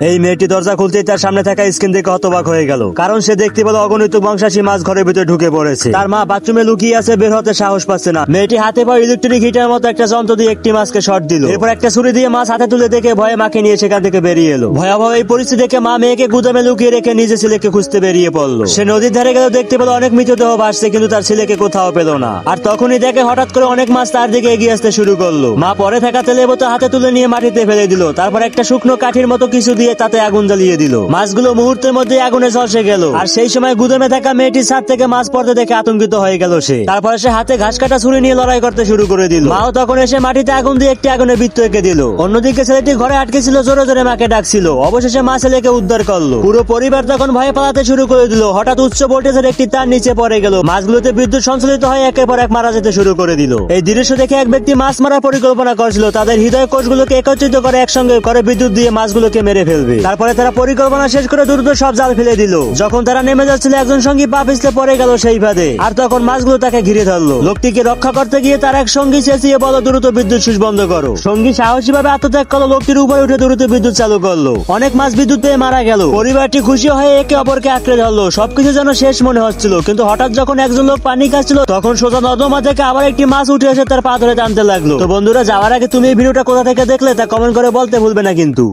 এই মেয়েটি দরজা খুলতেই তার সামনে থাকা স্ক্রিন দেখে হতবাক হয়ে গেল, কারণ সে দেখতে পেল অগণিত বংশাসী মাছ ঘরের ভিতরে ঢুকে পড়েছে। তার মা বাথরুমে লুকিয়ে আছে, বের হতে সাহস পাচ্ছে না। মেয়েটি হাতে পাওয়া ইলেকট্রিক হিটার মতো একটা যন্ত্র দিয়ে একটি মাছকে শর্ট দিল, এরপর একটা ছুরি দিয়ে মাছ হাতে তুলে দেখে ভয়ে মাকে নিয়ে সেখান থেকে বেরিয়ে এলো। ভয়াবহ এই পরিস্থিতি দেখে মা মেয়েকে গুদামে লুকিয়ে রেখে নিজে ছেলেকে খুঁজতে বেরিয়ে পড়লো। সে নদীর ধারে গেল, দেখতে পেল অনেক মৃতদেহ ভাসছে, কিন্তু তার ছেলেকে কোথাও পেল না। আর তখনই দেখে হঠাৎ করে অনেক মাছ তার দিকে এগিয়ে আসতে শুরু করলো। মা পরে থাকা তেলের বোতল হাতে তুলে নিয়ে মাটিতে ফেলে দিল, তারপর একটা শুকনো কাঠির মতো কিছু দিয়ে তাতে আগুন জ্বালিয়ে দিল। মাছগুলো মুহূর্তের মধ্যে আগুনে ঝলসে গেল। আর সেই সময় গুদামে থাকা মেয়েটির ছাদ থেকে মাছ পড়তে দেখে আতঙ্কিত হয়ে গেল সে। তারপরে সে হাতে ঘাস কাটা ছুরি নিয়ে লড়াই করতে শুরু করে দিল। মাও তখন এসে মাটিতে আগুন দিয়ে একটি আগুনের বৃত্ত এঁকে দিল। অন্যদিকে ছেলেটি ঘরে আটকে ছিল, জোরে জোরে মাকে ডাকছিল। অবশেষে মা ছেলেকে উদ্ধার করলো। পুরো পরিবার তখন ভয়ে পালাতে শুরু করে দিল। হঠাৎ উচ্চ ভোল্টেজের একটি তার নিচে পড়ে গেল। মাছগুলোতে বিদ্যুৎ সঞ্চালিত হয়ে একের পর এক মারা যেতে শুরু করে দিল। এই দৃশ্য দেখে এক ব্যক্তি মাছ মারার পরিকল্পনা করছিল। তাদের হৃদয় কোষগুলোকে একত্রিত করে একসঙ্গে করে বিদ্যুৎ দিয়ে মাছগুলোকে মেরে ফেলবে। তারপরে তারা পরিকল্পনা শেষ করে দ্রুত সব জাল ফেলে দিল। যখন তারা নেমে যাচ্ছিল, একজন সঙ্গী পা পিছলে পড়ে গেল সেই ফাঁদে। আর তখন মাছগুলো তাকে ঘিরে ধরলো। লোকটিকে রক্ষা করতে গিয়ে তার এক সঙ্গী চেঁচিয়ে বলো, দ্রুত বিদ্যুৎ সুইচ বন্ধ করো। সঙ্গী সাহসী ভাবে আত্মত্যাগ করলো, লোকটির উপরে উঠে দ্রুত বিদ্যুৎ চালু করলো। অনেক মাছ বিদ্যুৎ পেয়ে মারা গেল। পরিবারটি খুশি হয়ে একে অপরকে আঁকড়ে ধরলো। সবকিছু যেন শেষ মনে হচ্ছিল, কিন্তু হঠাৎ যখন একজন লোক পানি খাচ্ছিল, তখন সোজা নর্দমা থেকে আবার একটি মাছ উঠে এসে তার পা ধরে টানতে লাগলো। তো বন্ধুরা, যাওয়ার আগে তুমি এই ভিডিওটা কোথা থেকে দেখলে তা কমেন্ট করে বলতে ভুলবে না কিন্তু।